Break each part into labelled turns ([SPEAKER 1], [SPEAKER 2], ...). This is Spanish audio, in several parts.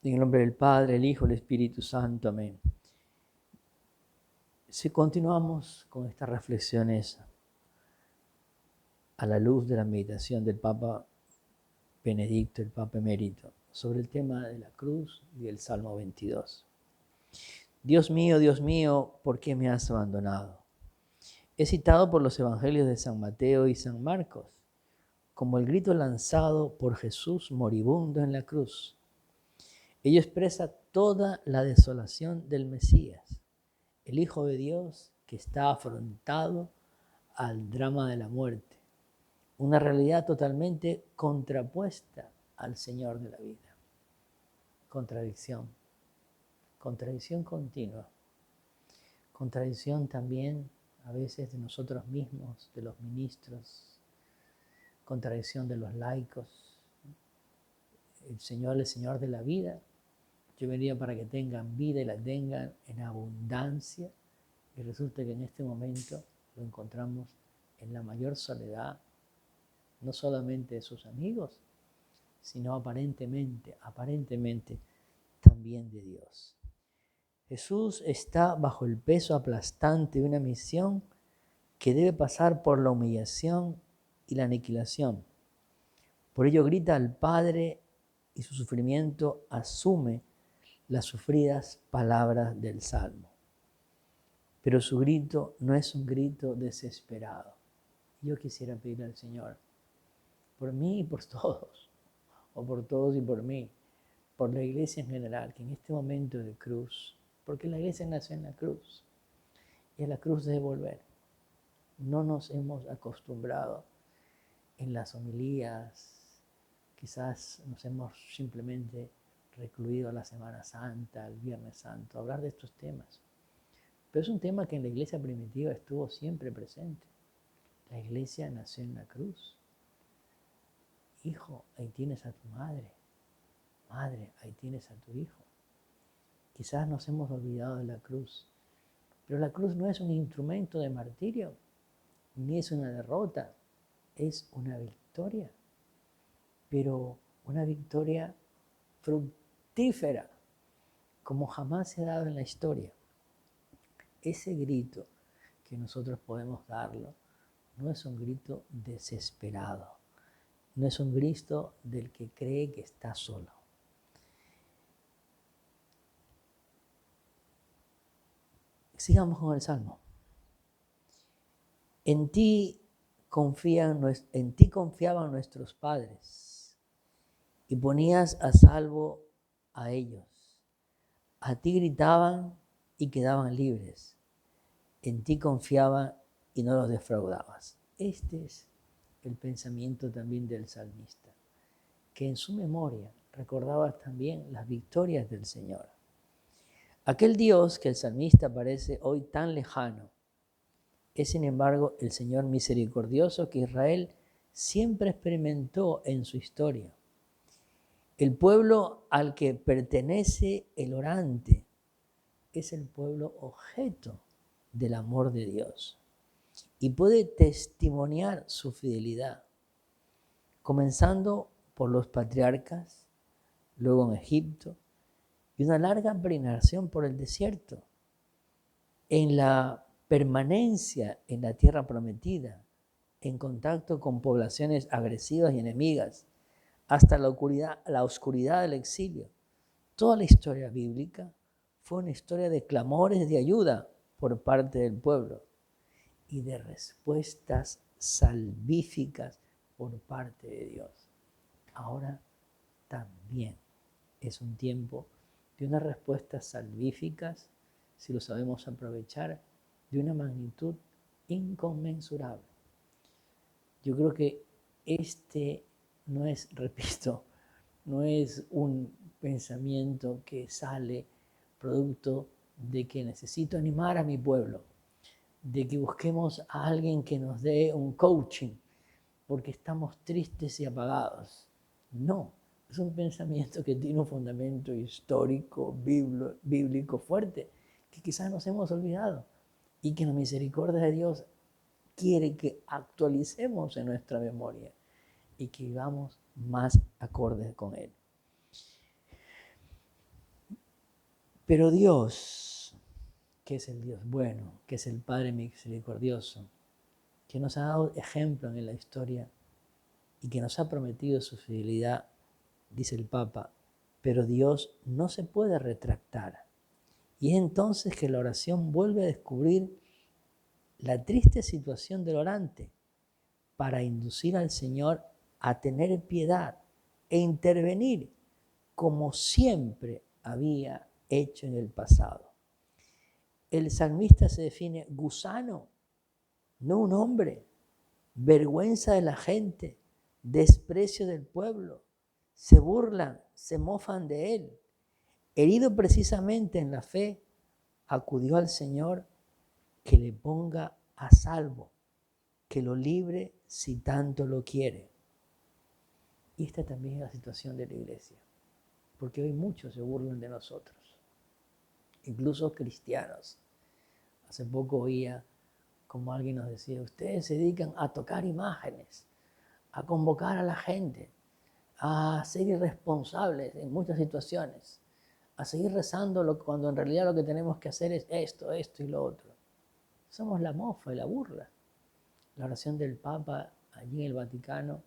[SPEAKER 1] En el nombre del Padre, el Hijo, el Espíritu Santo. Amén. Si continuamos con estas reflexiones a la luz de la meditación del Papa Benedicto, el Papa Emérito, sobre el tema de la cruz y el Salmo 22. Dios mío, ¿por qué me has abandonado? Es citado por los evangelios de San Mateo y San Marcos como el grito lanzado por Jesús moribundo en la cruz. Ello expresa toda la desolación del Mesías, el Hijo de Dios que está afrontado al drama de la muerte, una realidad totalmente contrapuesta al Señor de la vida. Contradicción continua, contradicción también a veces de nosotros mismos, de los ministros, contradicción de los laicos. El Señor de la vida. Yo venía para que tengan vida y la tengan en abundancia, y resulta que en este momento lo encontramos en la mayor soledad, no solamente de sus amigos, sino aparentemente también de Dios. Jesús está bajo el peso aplastante de una misión que debe pasar por la humillación y la aniquilación. Por ello grita al Padre y su sufrimiento asume las sufridas palabras del Salmo. Pero su grito no es un grito desesperado. Yo quisiera pedir al Señor, por mí y por todos, o por todos y por mí, por la iglesia en general, que en este momento de cruz, porque la iglesia nació en la cruz, y a la cruz debe volver. No nos hemos acostumbrado en las homilías, quizás nos hemos simplemente recluido a la Semana Santa, al Viernes Santo, a hablar de estos temas. Pero es un tema que en la iglesia primitiva estuvo siempre presente. La iglesia nació en la cruz. Hijo, ahí tienes a tu madre. Madre, ahí tienes a tu hijo. Quizás nos hemos olvidado de la cruz, pero la cruz no es un instrumento de martirio, ni es una derrota, es una victoria, pero una victoria fructífera, como jamás se ha dado en la historia. Ese grito que nosotros podemos darlo no es un grito desesperado, no es un grito del que cree que está solo. Sigamos con el Salmo. En ti confiaban nuestros padres y ponías a salvo a ellos. A ti gritaban y quedaban libres. En ti confiaban y no los defraudabas. Este es el pensamiento también del salmista, que en su memoria recordaba también las victorias del Señor. Aquel Dios que el salmista parece hoy tan lejano, es sin embargo el Señor misericordioso que Israel siempre experimentó en su historia. El pueblo al que pertenece el orante es el pueblo objeto del amor de Dios y puede testimoniar su fidelidad, comenzando por los patriarcas, luego en Egipto, y una larga peregrinación por el desierto, en la permanencia en la tierra prometida, en contacto con poblaciones agresivas y enemigas, hasta la oscuridad del exilio. Toda la historia bíblica fue una historia de clamores de ayuda por parte del pueblo y de respuestas salvíficas por parte de Dios. Ahora también es un tiempo de unas respuestas salvíficas, si lo sabemos aprovechar, de una magnitud inconmensurable. Yo creo que este no es, repito, no es un pensamiento que sale producto de que necesito animar a mi pueblo, de que busquemos a alguien que nos dé un coaching porque estamos tristes y apagados. No, es un pensamiento que tiene un fundamento histórico, bíblico fuerte, que quizás nos hemos olvidado y que la misericordia de Dios quiere que actualicemos en nuestra memoria y que vivamos más acordes con Él. Pero Dios, que es el Dios bueno, que es el Padre misericordioso, que nos ha dado ejemplo en la historia y que nos ha prometido su fidelidad, dice el Papa, pero Dios no se puede retractar. Y es entonces que la oración vuelve a descubrir la triste situación del orante para inducir al Señor a tener piedad e intervenir como siempre había hecho en el pasado. El salmista se define gusano, no un hombre, vergüenza de la gente, desprecio del pueblo, se burlan, se mofan de él. Herido precisamente en la fe, acudió al Señor que le ponga a salvo, que lo libre si tanto lo quiere. Y esta también es la situación de la iglesia, porque hoy muchos se burlan de nosotros, incluso cristianos. Hace poco oía como alguien nos decía, ustedes se dedican a tocar imágenes, a convocar a la gente, a ser irresponsables en muchas situaciones, a seguir rezando cuando en realidad lo que tenemos que hacer es esto y lo otro. Somos la mofa y la burla. La oración del Papa allí en el Vaticano,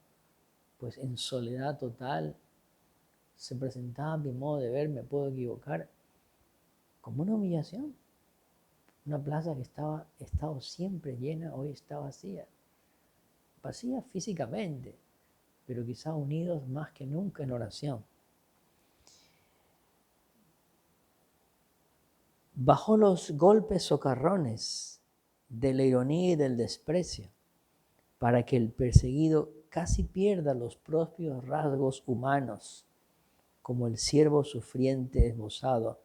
[SPEAKER 1] pues en soledad total, se presentaba a mi modo de ver, me puedo equivocar, como una humillación. Una plaza que estaba estado siempre llena, hoy está vacía. Vacía físicamente, pero quizá unidos más que nunca en oración. Bajo los golpes socarrones de la ironía y del desprecio, para que el perseguido casi pierda los propios rasgos humanos, como el siervo sufriente esbozado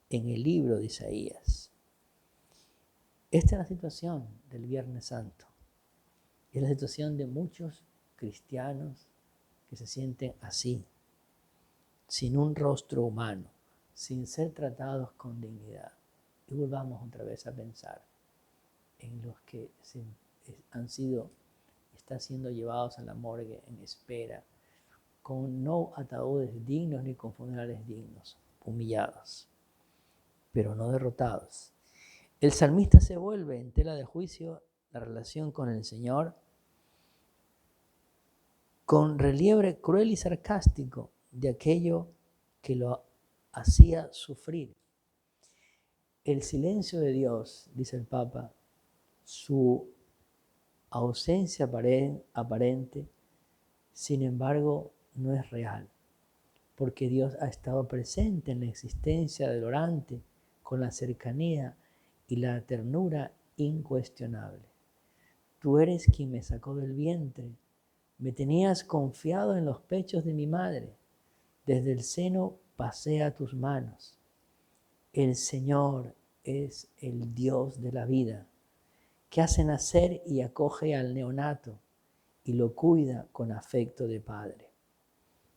[SPEAKER 1] en el libro de Isaías. Esta es la situación del Viernes Santo. Es la situación de muchos cristianos que se sienten así, sin un rostro humano, sin ser tratados con dignidad. Y volvamos otra vez a pensar en los que están siendo llevados a la morgue en espera, con no ataúdes dignos ni con funerales dignos, humillados, pero no derrotados. El salmista se vuelve en tela de juicio la relación con el Señor con relieve cruel y sarcástico de aquello que lo hacía sufrir. El silencio de Dios, dice el Papa, su ausencia aparente, sin embargo, no es real, porque Dios ha estado presente en la existencia del orante con la cercanía y la ternura incuestionable. Tú eres quien me sacó del vientre, me tenías confiado en los pechos de mi madre, desde el seno pasé a tus manos. El Señor es el Dios de la vida, que hace nacer y acoge al neonato y lo cuida con afecto de padre.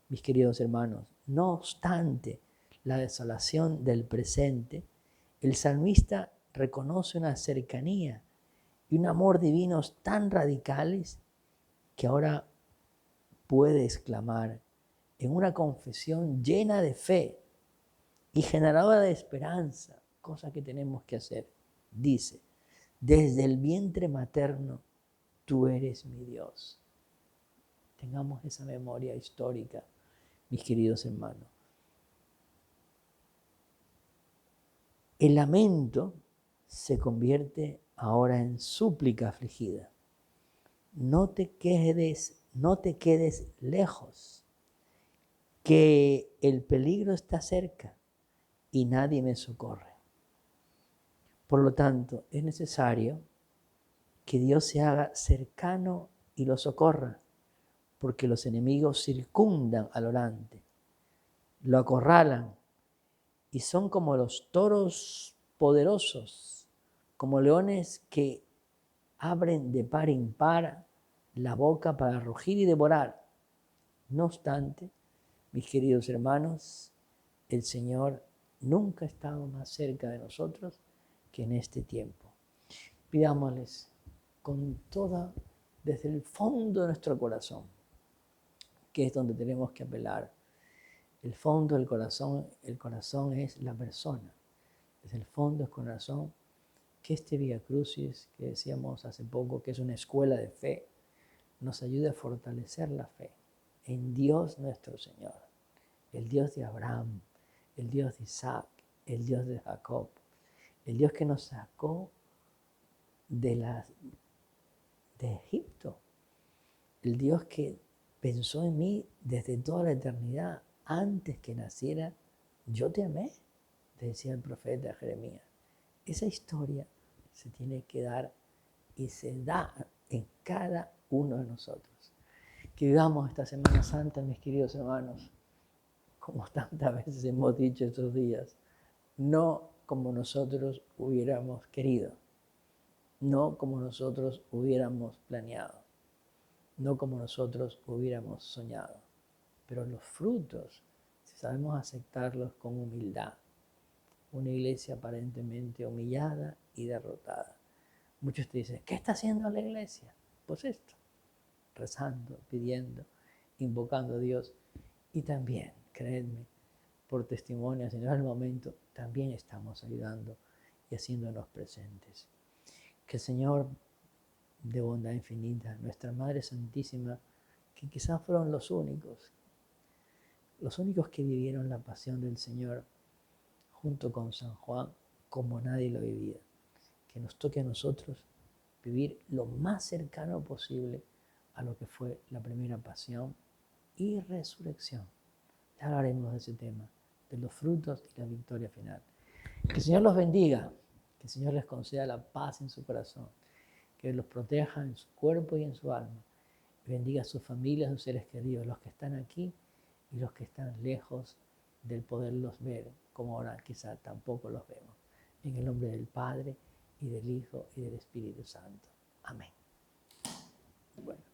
[SPEAKER 1] Mis queridos hermanos, no obstante la desolación del presente, el salmista reconoce una cercanía y un amor divinos tan radicales que ahora puede exclamar en una confesión llena de fe y generadora de esperanza, cosa que tenemos que hacer. Dice, desde el vientre materno, tú eres mi Dios. Tengamos esa memoria histórica, mis queridos hermanos. El lamento se convierte ahora en súplica afligida. No te quedes lejos, que el peligro está cerca y nadie me socorre. Por lo tanto, es necesario que Dios se haga cercano y lo socorra, porque los enemigos circundan al orante, lo acorralan y son como los toros poderosos, como leones que abren de par en par la boca para rugir y devorar. No obstante, mis queridos hermanos, el Señor nunca ha estado más cerca de nosotros que en este tiempo. Pidámosles desde el fondo de nuestro corazón, que es donde tenemos que apelar. El fondo del corazón, el corazón es la persona. desde el fondo del corazón, que este Vía Crucis, que decíamos hace poco que es una escuela de fe, nos ayude a fortalecer la fe en Dios nuestro Señor, el Dios de Abraham, el Dios de Isaac, el Dios de Jacob, el Dios que nos sacó de Egipto, el Dios que pensó en mí desde toda la eternidad, antes que naciera, yo te amé, decía el profeta Jeremías. Esa historia se tiene que dar y se da en cada uno de nosotros. Que vivamos esta Semana Santa, mis queridos hermanos, como tantas veces hemos dicho estos días, no como nosotros hubiéramos querido, no como nosotros hubiéramos planeado, no como nosotros hubiéramos soñado, pero los frutos, si sabemos aceptarlos con humildad, una iglesia aparentemente humillada y derrotada. Muchos te dicen, ¿qué está haciendo la iglesia? Pues esto, rezando, pidiendo, invocando a Dios. Y también, creedme, por testimonio, si no es el momento, también estamos ayudando y haciéndonos presentes. Que el Señor de bondad infinita, nuestra Madre Santísima, que quizás fueron los únicos que vivieron la pasión del Señor junto con San Juan, como nadie lo vivía. Que nos toque a nosotros vivir lo más cercano posible a lo que fue la primera pasión y resurrección. Ya hablaremos de ese tema, de los frutos y la victoria final. Que el Señor los bendiga, que el Señor les conceda la paz en su corazón, que los proteja en su cuerpo y en su alma, y bendiga a sus familias, a sus seres queridos, los que están aquí y los que están lejos del poderlos ver, como ahora quizá tampoco los vemos. En el nombre del Padre, y del Hijo, y del Espíritu Santo. Amén. Bueno.